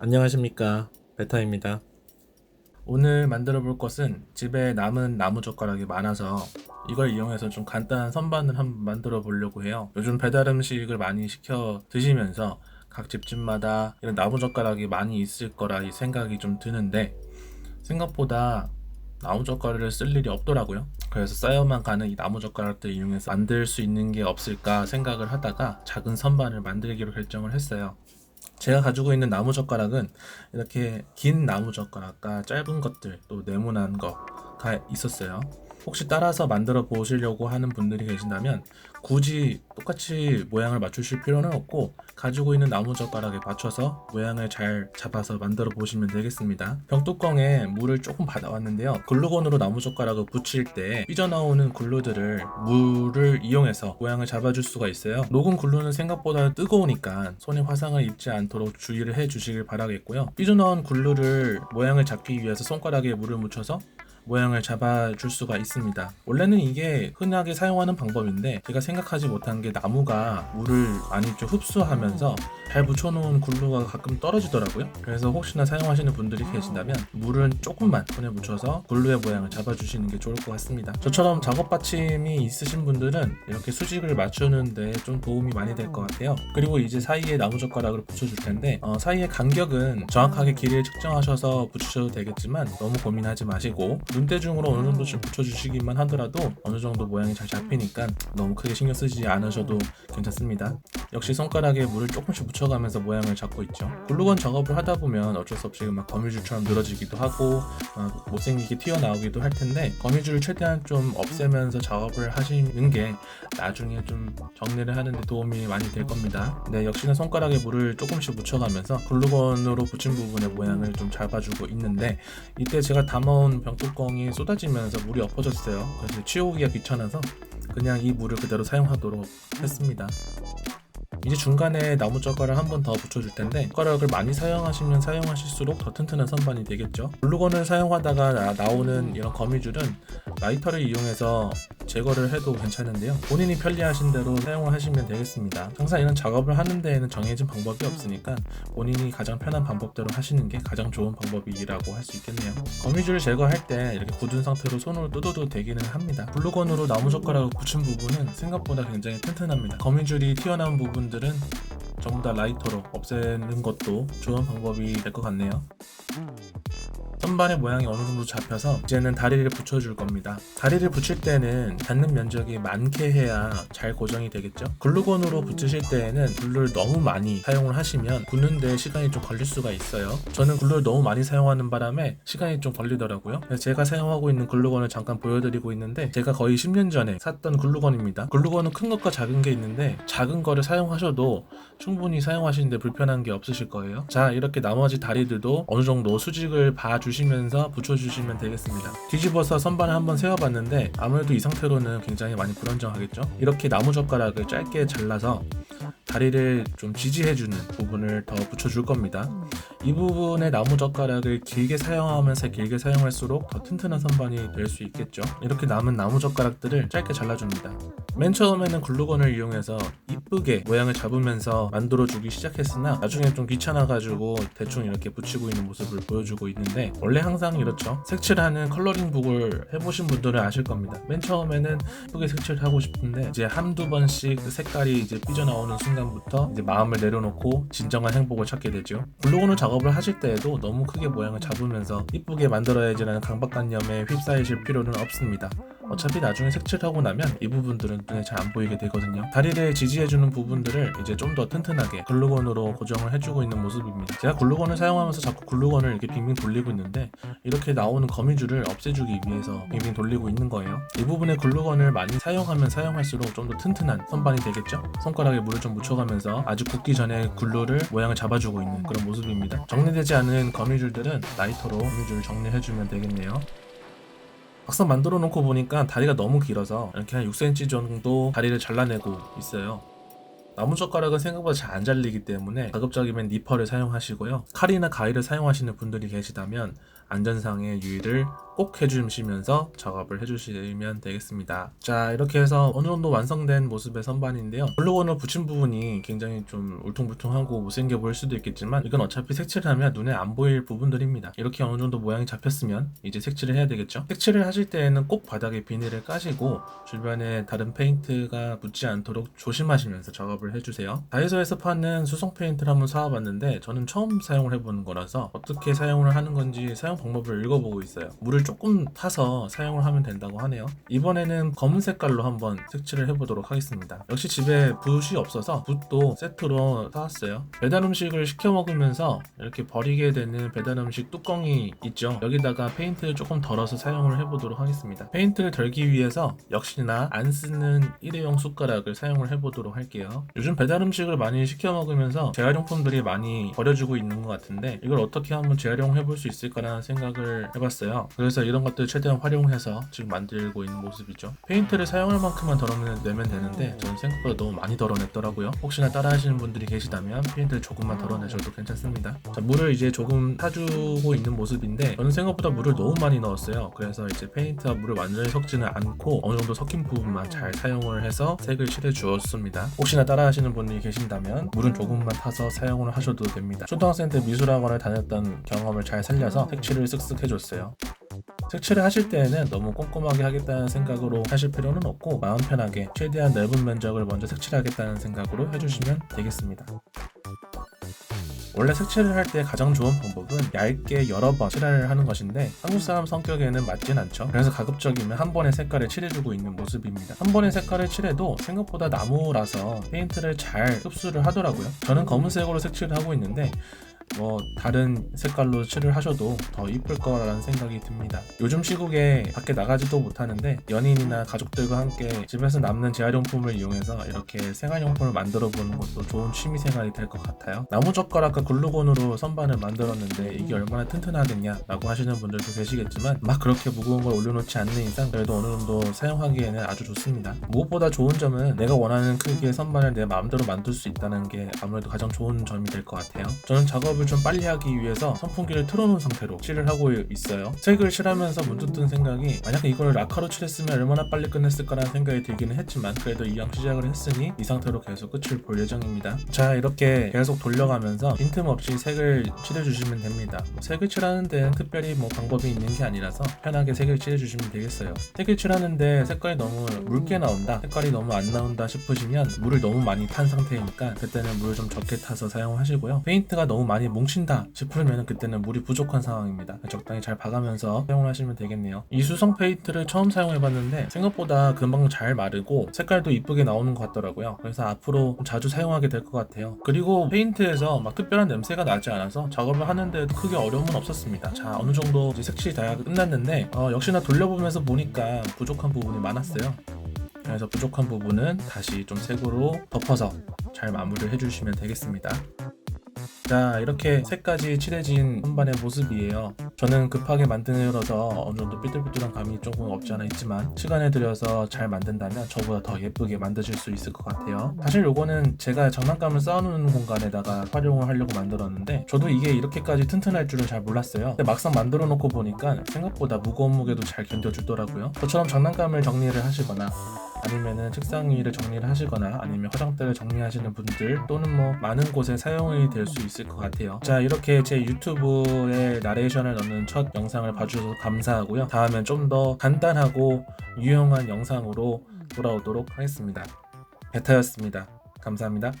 안녕하십니까, 베타입니다. 오늘 만들어 볼 것은 집에 남은 나무젓가락이 많아서 이걸 이용해서 좀 간단한 선반을 한번 만들어 보려고 해요. 요즘 배달 음식을 많이 시켜 드시면서 각 집집마다 이런 나무젓가락이 많이 있을 거라 이 생각이 좀 드는데 생각보다 나무젓가락을 쓸 일이 없더라고요. 그래서 쌓여만 가는 이 나무젓가락들 이용해서 만들 수 있는 게 없을까 생각을 하다가 작은 선반을 만들기로 결정을 했어요. 제가 가지고 있는 나무젓가락은 이렇게 긴 나무젓가락과 짧은 것들 또 네모난 거가 있었어요. 혹시 따라서 만들어 보시려고 하는 분들이 계신다면 굳이 똑같이 모양을 맞추실 필요는 없고 가지고 있는 나무젓가락에 맞춰서 모양을 잘 잡아서 만들어 보시면 되겠습니다. 병뚜껑에 물을 조금 받아왔는데요. 글루건으로 나무젓가락을 붙일 때 삐져나오는 글루들을 물을 이용해서 모양을 잡아줄 수가 있어요. 녹은 글루는 생각보다 뜨거우니까 손에 화상을 입지 않도록 주의를 해주시길 바라겠고요. 삐져나온 글루를 모양을 잡기 위해서 손가락에 물을 묻혀서 모양을 잡아줄 수가 있습니다. 원래는 이게 흔하게 사용하는 방법인데 제가 생각하지 못한 게 나무가 물을 많이 좀 흡수하면서 잘 붙여놓은 글루가 가끔 떨어지더라고요. 그래서 혹시나 사용하시는 분들이 계신다면 물은 조금만 손에 묻혀서 글루의 모양을 잡아주시는 게 좋을 것 같습니다. 저처럼 작업 받침이 있으신 분들은 이렇게 수직을 맞추는데 좀 도움이 많이 될 것 같아요. 그리고 이제 사이에 나무젓가락을 붙여줄 텐데 사이의 간격은 정확하게 길이를 측정하셔서 붙이셔도 되겠지만 너무 고민하지 마시고 눈대중으로 어느 정도씩 붙여주시기만 하더라도 어느 정도 모양이 잘 잡히니까 너무 크게 신경 쓰지 않으셔도 괜찮습니다. 역시 손가락에 물을 조금씩 묻혀가면서 모양을 잡고 있죠. 글루건 작업을 하다 보면 어쩔 수 없이 막 거미줄처럼 늘어지기도 하고 못생기게 튀어나오기도 할 텐데 거미줄을 최대한 좀 없애면서 작업을 하시는 게 나중에 좀 정리를 하는 데 도움이 많이 될 겁니다. 네, 역시나 손가락에 물을 조금씩 묻혀가면서 글루건으로 붙인 부분의 모양을 좀 잡아주고 있는데 이때 제가 담아온 병뚜껑이 쏟아지면서 물이 엎어졌어요. 그래서 치우기가 귀찮아서 그냥 이 물을 그대로 사용하도록 했습니다. 이제 중간에 나무젓가락을 한 번 더 붙여줄 텐데 젓가락을 많이 사용하시면 사용하실수록 더 튼튼한 선반이 되겠죠. 글루건을 사용하다가 나오는 이런 거미줄은 라이터를 이용해서 제거를 해도 괜찮은데요. 본인이 편리하신 대로 사용을 하시면 되겠습니다. 항상 이런 작업을 하는 데에는 정해진 방법이 없으니까 본인이 가장 편한 방법대로 하시는 게 가장 좋은 방법이라고 할 수 있겠네요. 거미줄을 제거할 때 이렇게 굳은 상태로 손으로 뜯어도 되기는 합니다. 글루건으로 나무젓가락을 붙인 부분은 생각보다 굉장히 튼튼합니다. 거미줄이 튀어나온 부분들은 전부 다 라이터로 없애는 것도 좋은 방법이 될 것 같네요. 선반의 모양이 어느 정도 잡혀서 이제는 다리를 붙여줄 겁니다. 다리를 붙일 때는 닿는 면적이 많게 해야 잘 고정이 되겠죠. 글루건으로 붙이실 때에는 글루를 너무 많이 사용을 하시면 붙는데 시간이 좀 걸릴 수가 있어요. 저는 글루를 너무 많이 사용하는 바람에 시간이 좀 걸리더라고요. 그래서 제가 사용하고 있는 글루건을 잠깐 보여드리고 있는데 제가 거의 10년 전에 샀던 글루건입니다. 글루건은 큰 것과 작은 게 있는데 작은 거를 사용하셔도 충분히 사용하시는데 불편한 게 없으실 거예요. 자, 이렇게 나머지 다리들도 어느 정도 수직을 봐주시면서 붙여주시면 되겠습니다. 뒤집어서 선반을 한번 세워봤는데 아무래도 이 상태로는 굉장히 많이 불안정하겠죠. 이렇게 나무젓가락을 짧게 잘라서 다리를 좀 지지해주는 부분을 더 붙여줄 겁니다. 이 부분의 나무젓가락을 길게 사용하면서 길게 사용할수록 더 튼튼한 선반이 될 수 있겠죠. 이렇게 남은 나무젓가락들을 짧게 잘라줍니다. 맨 처음에는 글루건을 이용해서 이쁘게 모양을 잡으면서 만들어주기 시작했으나 나중에 좀 귀찮아가지고 대충 이렇게 붙이고 있는 모습을 보여주고 있는데 원래 항상 이렇죠. 색칠하는 컬러링북을 해보신 분들은 아실 겁니다. 맨 처음에는 이쁘게 색칠을 하고 싶은데 이제 한두 번씩 색깔이 이제 삐져나오는 순간부터 이제 마음을 내려놓고 진정한 행복을 찾게 되죠. 글루건을 작업을 하실 때에도 너무 크게 모양을 잡으면서 이쁘게 만들어야지라는 강박관념에 휩싸이실 필요는 없습니다. 어차피 나중에 색칠하고 나면 이 부분들은 눈에 잘 안 보이게 되거든요. 다리를 지지해주는 부분들을 이제 좀 더 튼튼하게 글루건으로 고정을 해주고 있는 모습입니다. 제가 글루건을 사용하면서 자꾸 글루건을 이렇게 빙빙 돌리고 있는데 이렇게 나오는 거미줄을 없애주기 위해서 빙빙 돌리고 있는 거예요. 이 부분에 글루건을 많이 사용하면 사용할수록 좀 더 튼튼한 선반이 되겠죠. 손가락에 물을 좀 묻혀가면서 아주 굳기 전에 글루를 모양을 잡아주고 있는 그런 모습입니다. 정리되지 않은 거미줄들은 라이터로 거미줄을 정리해주면 되겠네요. 막상 만들어 놓고 보니까 다리가 너무 길어서 이렇게 한 6cm 정도 다리를 잘라내고 있어요. 나무젓가락은 생각보다 잘 안 잘리기 때문에 가급적이면 니퍼를 사용하시고요. 칼이나 가위를 사용하시는 분들이 계시다면 안전상의 유의를 꼭 해주시면서 작업을 해주시면 되겠습니다. 자, 이렇게 해서 어느 정도 완성된 모습의 선반인데요. 글루건을 붙인 부분이 굉장히 좀 울퉁불퉁하고 못생겨 보일 수도 있겠지만 이건 어차피 색칠을 하면 눈에 안 보일 부분들입니다. 이렇게 어느 정도 모양이 잡혔으면 이제 색칠을 해야 되겠죠. 색칠을 하실 때에는 꼭 바닥에 비닐을 까시고 주변에 다른 페인트가 묻지 않도록 조심하시면서 작업을 해주세요. 다이소에서 파는 수성 페인트를 한번 사와봤는데 저는 처음 사용을 해보는 거라서 어떻게 사용을 하는 건지 사용 방법을 읽어보고 있어요. 물을 조금 타서 사용을 하면 된다고 하네요. 이번에는 검은 색깔로 한번 색칠을 해보도록 하겠습니다. 역시 집에 붓이 없어서 붓도 세트로 사왔어요. 배달 음식을 시켜 먹으면서 이렇게 버리게 되는 배달 음식 뚜껑이 있죠. 여기다가 페인트를 조금 덜어서 사용을 해보도록 하겠습니다. 페인트를 덜기 위해서 역시나 안 쓰는 일회용 숟가락을 사용을 해보도록 할게요. 요즘 배달 음식을 많이 시켜 먹으면서 재활용품들이 많이 버려지고 있는 것 같은데 이걸 어떻게 한번 재활용해볼 수 있을까라는 생각을 해봤어요. 그래서 이런 것들 최대한 활용해서 지금 만들고 있는 모습이죠. 페인트를 사용할 만큼만 덜어내면 되는데 저는 생각보다 너무 많이 덜어냈더라고요. 혹시나 따라 하시는 분들이 계시다면 페인트를 조금만 덜어내셔도 괜찮습니다. 자, 물을 이제 조금 타주고 있는 모습인데 저는 생각보다 물을 너무 많이 넣었어요. 그래서 이제 페인트와 물을 완전히 섞지는 않고 어느 정도 섞인 부분만 잘 사용을 해서 색을 칠해 주었습니다. 혹시나 따라 하시는 분들이 계신다면 물은 조금만 타서 사용을 하셔도 됩니다. 초등학생 때 미술학원을 다녔던 경험을 잘 살려서 색칠을 쓱쓱 해줬어요. 색칠을 하실 때에는 너무 꼼꼼하게 하겠다는 생각으로 하실 필요는 없고 마음 편하게 최대한 넓은 면적을 먼저 색칠하겠다는 생각으로 해주시면 되겠습니다. 원래 색칠을 할 때 가장 좋은 방법은 얇게 여러 번 칠을 하는 것인데 한국 사람 성격에는 맞진 않죠. 그래서 가급적이면 한 번에 색깔을 칠해주고 있는 모습입니다. 한 번에 색깔을 칠해도 생각보다 나무라서 페인트를 잘 흡수를 하더라고요. 저는 검은색으로 색칠을 하고 있는데 다른 색깔로 칠을 하셔도 더 이쁠 거라는 생각이 듭니다. 요즘 시국에 밖에 나가지도 못하는데 연인이나 가족들과 함께 집에서 남는 재활용품을 이용해서 이렇게 생활용품을 만들어 보는 것도 좋은 취미생활이 될 것 같아요. 나무젓가락과 글루건으로 선반을 만들었는데 이게 얼마나 튼튼하겠냐 라고 하시는 분들도 계시겠지만 막 그렇게 무거운 걸 올려놓지 않는 이상 그래도 어느 정도 사용하기에는 아주 좋습니다. 무엇보다 좋은 점은 내가 원하는 크기의 선반을 내 마음대로 만들 수 있다는 게 아무래도 가장 좋은 점이 될 것 같아요. 저는 작업을 좀 빨리 하기 위해서 선풍기를 틀어놓은 상태로 칠을 하고 있어요. 색을 칠하면서 문득 든 생각이 만약에 이걸 라카로 칠했으면 얼마나 빨리 끝냈을까라는 생각이 들기는 했지만 그래도 이왕 시작을 했으니 이 상태로 계속 끝을 볼 예정입니다. 자, 이렇게 계속 돌려가면서 빈틈없이 색을 칠해주시면 됩니다. 색을 칠하는 데는 특별히 방법이 있는 게 아니라서 편하게 색을 칠해주시면 되겠어요. 색을 칠하는데 색깔이 너무 묽게 나온다, 색깔이 너무 안 나온다 싶으시면 물을 너무 많이 탄 상태이니까 그때는 물을 좀 적게 타서 사용하시고요. 페인트가 너무 많이 뭉친다 싶으면 그때는 물이 부족한 상황입니다. 적당히 잘 봐가면서 사용을 하시면 되겠네요. 이 수성 페인트를 처음 사용해봤는데 생각보다 금방 잘 마르고 색깔도 이쁘게 나오는 것 같더라고요. 그래서 앞으로 자주 사용하게 될 것 같아요. 그리고 페인트에서 막 특별한 냄새가 나지 않아서 작업을 하는데도 크게 어려움은 없었습니다. 자, 어느 정도 이제 색칠이 다 끝났는데 역시나 돌려보면서 보니까 부족한 부분이 많았어요. 그래서 부족한 부분은 다시 좀 색으로 덮어서 잘 마무리를 해주시면 되겠습니다. 자, 이렇게 색까지 칠해진 선반의 모습이에요. 저는 급하게 만들어서 어느 정도 삐뚤삐뚤한 감이 조금 없지 않아 있지만 시간을 들여서 잘 만든다면 저보다 더 예쁘게 만드실 수 있을 것 같아요. 사실 요거는 제가 장난감을 쌓아놓는 공간에다가 활용을 하려고 만들었는데 저도 이게 이렇게까지 튼튼할 줄은 잘 몰랐어요. 근데 막상 만들어 놓고 보니까 생각보다 무거운 무게도 잘 견뎌주더라고요. 저처럼 장난감을 정리를 하시거나 아니면은 책상 위를 정리를 하시거나 아니면 화장대를 정리하시는 분들 또는 많은 곳에 사용이 될 수 있을 것 같아요. 자, 이렇게 제 유튜브에 나레이션을 넣는 첫 영상을 봐주셔서 감사하고요. 다음엔 좀 더 간단하고 유용한 영상으로 돌아오도록 하겠습니다. 베타였습니다. 감사합니다.